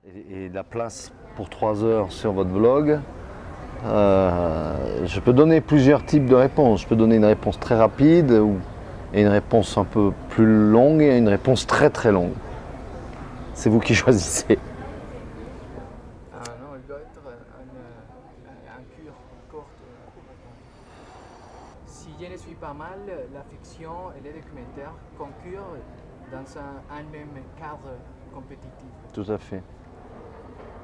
Et la place pour 3 heures sur votre blog, je peux donner plusieurs types de réponses. Je peux donner une réponse très rapide, et une réponse un peu plus longue et une réponse très très longue. C'est vous qui choisissez. Non, il doit être un cure courte. Si je ne suis pas mal, la fiction et les documentaires concurrent dans un même cadre compétitif. Tout à fait.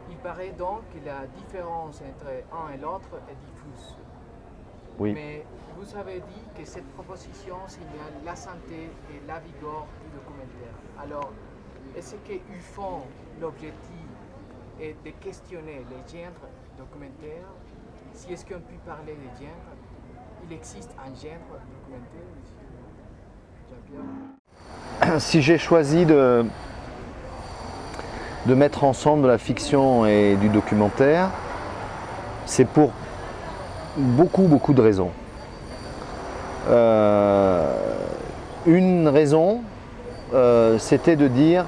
Il paraît donc que la différence entre un et l'autre est diffuse. Oui. Mais vous avez dit que cette proposition signale la santé et la vigueur du documentaire. Alors, est-ce qu'au fond, l'objectif est de questionner les genres documentaires? Si est-ce qu'on peut parler de genre, il existe un genre documentaire, monsieur Jean-Pierre? Si j'ai choisi de mettre ensemble de la fiction et du documentaire, c'est pour beaucoup de raisons. Une raison, c'était de dire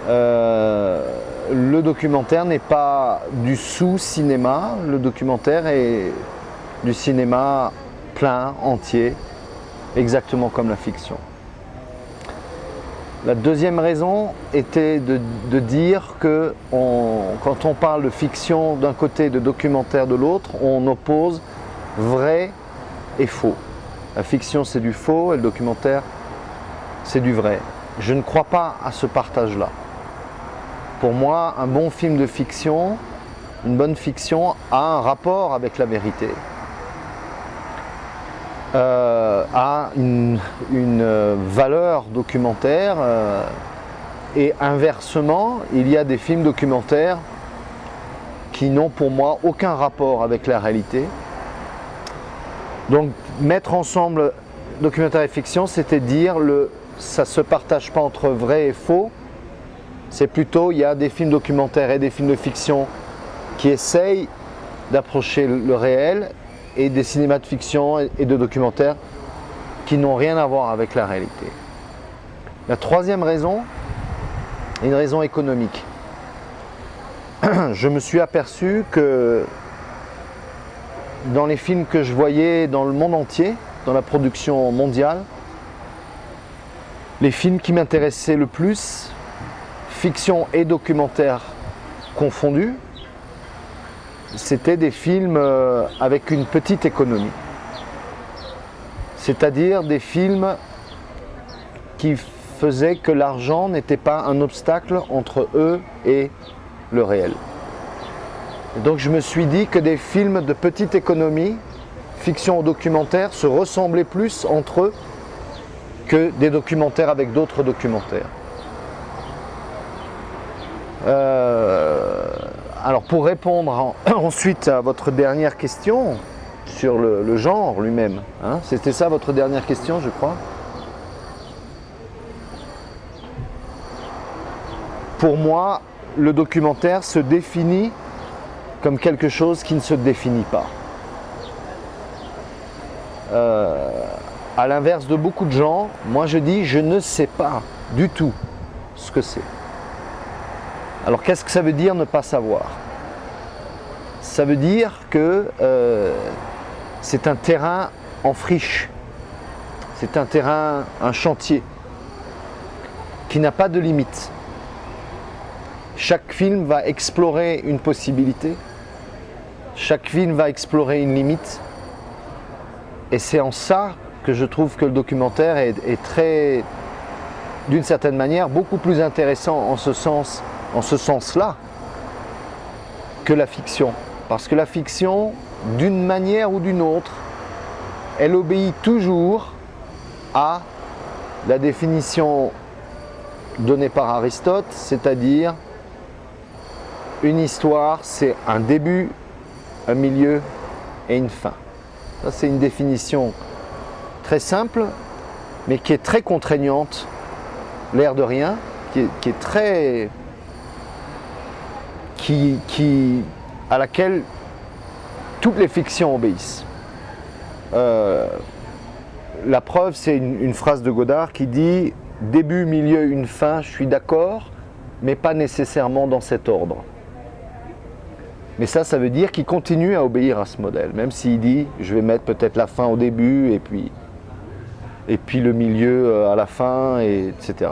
le documentaire n'est pas du sous-cinéma, le documentaire est du cinéma plein, entier, exactement comme la fiction. La deuxième raison était de dire que quand on parle de fiction d'un côté et de documentaire de l'autre, on oppose vrai et faux. La fiction c'est du faux et le documentaire c'est du vrai. Je ne crois pas à ce partage-là. Pour moi, un bon film de fiction, une bonne fiction a un rapport avec la vérité. A une valeur documentaire et inversement, il y a des films documentaires qui n'ont pour moi aucun rapport avec la réalité. Donc mettre ensemble documentaire et fiction, c'était dire ça ne se partage pas entre vrai et faux, c'est plutôt il y a des films documentaires et des films de fiction qui essayent d'approcher le réel et des cinémas de fiction et de documentaires qui n'ont rien à voir avec la réalité. La troisième raison est une raison économique. Je me suis aperçu que dans les films que je voyais dans le monde entier, dans la production mondiale, les films qui m'intéressaient le plus, fiction et documentaire confondus, c'était des films avec une petite économie. C'est-à-dire des films qui faisaient que l'argent n'était pas un obstacle entre eux et le réel. Et donc je me suis dit que des films de petite économie, fiction ou documentaire, se ressemblaient plus entre eux que des documentaires avec d'autres documentaires. Alors pour répondre ensuite à votre dernière question sur le genre lui-même, hein, c'était ça votre dernière question je crois. Pour moi, le documentaire se définit comme quelque chose qui ne se définit pas. À l'inverse de beaucoup de gens, moi je dis je ne sais pas du tout ce que c'est. Alors qu'est-ce que ça veut dire ne pas savoir? Ça veut dire que c'est un terrain en friche, c'est un terrain, un chantier qui n'a pas de limite. Chaque film va explorer une possibilité, chaque film va explorer une limite et c'est en ça que je trouve que le documentaire est très, d'une certaine manière, beaucoup plus intéressant en ce sens-là que la fiction. Parce que la fiction, d'une manière ou d'une autre, elle obéit toujours à la définition donnée par Aristote, c'est-à-dire une histoire, c'est un début, un milieu et une fin. Ça, c'est une définition très simple, mais qui est très contraignante, l'air de rien, à laquelle toutes les fictions obéissent. La preuve, c'est une phrase de Godard qui dit « Début, milieu, une fin, je suis d'accord, mais pas nécessairement dans cet ordre. Mais ça veut dire qu'il continue à obéir à ce modèle, même s'il dit je vais mettre peut-être la fin au début et puis le milieu à la fin, etc.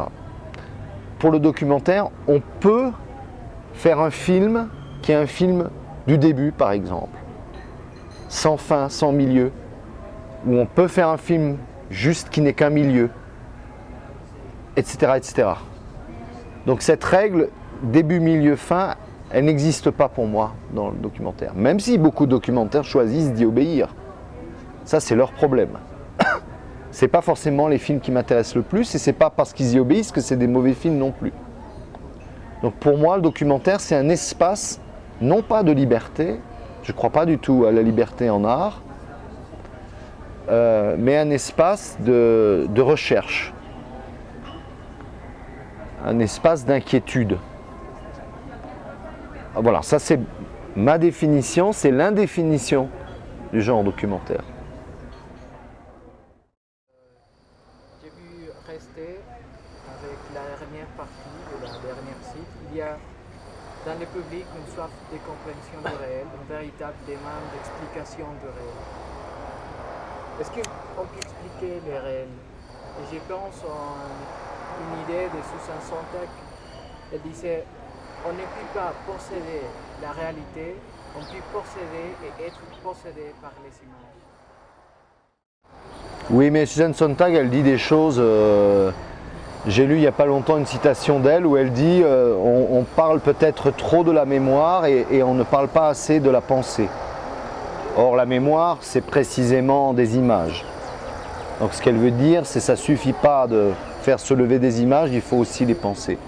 Pour le documentaire, on peut faire un film qui est un film du début, par exemple, sans fin, sans milieu, ou on peut faire un film juste qui n'est qu'un milieu, etc., etc. Donc cette règle début, milieu, fin, elle n'existe pas pour moi dans le documentaire, même si beaucoup de documentaires choisissent d'y obéir. Ça, c'est leur problème. C'est pas forcément les films qui m'intéressent le plus, et c'est pas parce qu'ils y obéissent que c'est des mauvais films non plus. Donc pour moi, le documentaire, c'est un espace, non pas de liberté, je ne crois pas du tout à la liberté en art, mais un espace de recherche, un espace d'inquiétude. Voilà, ça c'est ma définition, c'est l'indéfinition du genre documentaire. J'ai vu rester avec la dernière partie de la dernière site. Il y a dans le public une soif de compréhension du réel, une véritable demande d'explication du réel. Est-ce qu'on peut expliquer le réel? Et je pense à une idée de Susan Sontag. Elle disait on ne peut pas posséder la réalité, on peut posséder et être possédé par les images. Oui, mais Susan Sontag, elle dit des choses. J'ai lu il n'y a pas longtemps une citation d'elle où elle dit on parle peut-être trop de la mémoire et on ne parle pas assez de la pensée. Or, la mémoire, c'est précisément des images. Donc, ce qu'elle veut dire, c'est que ça ne suffit pas de faire se lever des images, il faut aussi les penser.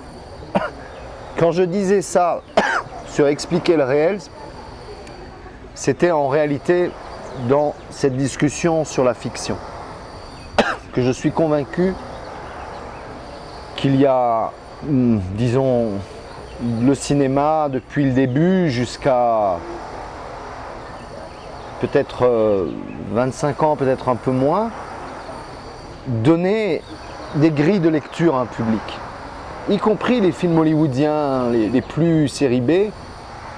Quand je disais ça sur expliquer le réel, c'était en réalité dans cette discussion sur la fiction que je suis convaincu qu'il y a, disons, le cinéma depuis le début jusqu'à peut-être 25 ans, peut-être un peu moins, donner des grilles de lecture à un public. Y compris les films hollywoodiens les plus série B,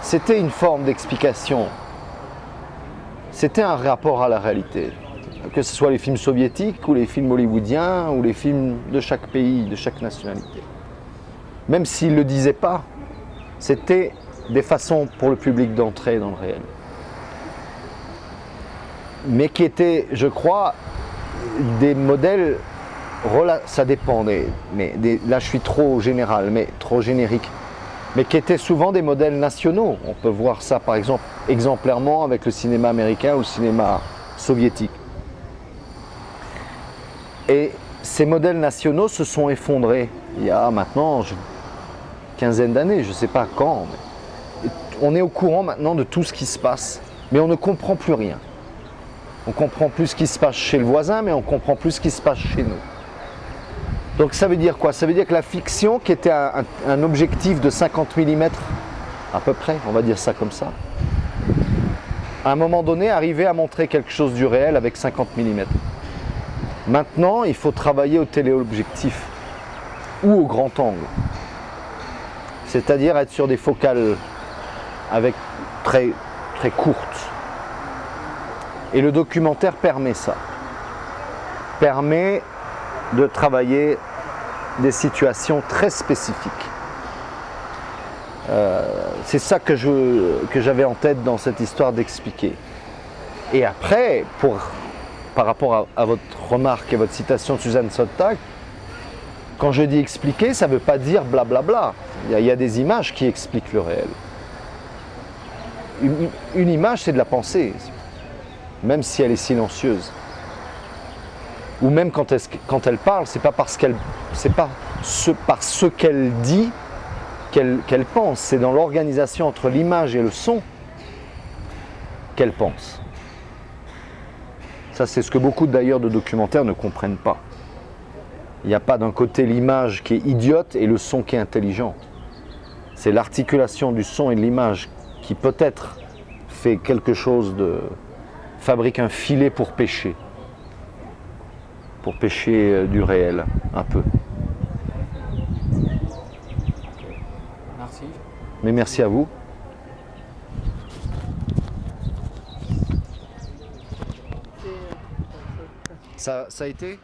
c'était une forme d'explication. C'était un rapport à la réalité. Que ce soit les films soviétiques ou les films hollywoodiens ou les films de chaque pays, de chaque nationalité. Même s'ils ne le disaient pas, c'était des façons pour le public d'entrer dans le réel. Mais qui étaient, je crois, des modèles, ça dépend, là je suis trop général, mais trop générique, mais qui étaient souvent des modèles nationaux. On peut voir ça par exemple exemplairement avec le cinéma américain ou le cinéma soviétique. Et ces modèles nationaux se sont effondrés il y a maintenant une quinzaine d'années, je ne sais pas quand. Mais on est au courant maintenant de tout ce qui se passe, mais on ne comprend plus rien. On comprend plus ce qui se passe chez le voisin, mais on comprend plus ce qui se passe chez nous. Donc ça veut dire quoi? Ça veut dire que la fiction, qui était un objectif de 50 mm, à peu près, on va dire ça comme ça, à un moment donné, arrivait à montrer quelque chose du réel avec 50 mm. Maintenant, il faut travailler au téléobjectif ou au grand angle. C'est-à-dire être sur des focales avec très courtes. Et le documentaire permet ça. Permet de travailler des situations très spécifiques. C'est ça que j'avais en tête dans cette histoire d'expliquer. Et après, par rapport à votre remarque et votre citation de Susan Sontag, quand je dis expliquer, ça ne veut pas dire blablabla. Il y a des images qui expliquent le réel. Une image, c'est de la pensée, même si elle est silencieuse. Ou même quand elle parle, c'est pas parce qu'elle dit qu'elle pense. C'est dans l'organisation entre l'image et le son qu'elle pense. Ça, c'est ce que beaucoup d'ailleurs de documentaires ne comprennent pas. Il n'y a pas d'un côté l'image qui est idiote et le son qui est intelligent. C'est l'articulation du son et de l'image qui peut-être fait quelque chose fabrique un filet pour pêcher du réel, un peu. Mais merci à vous. Ça a été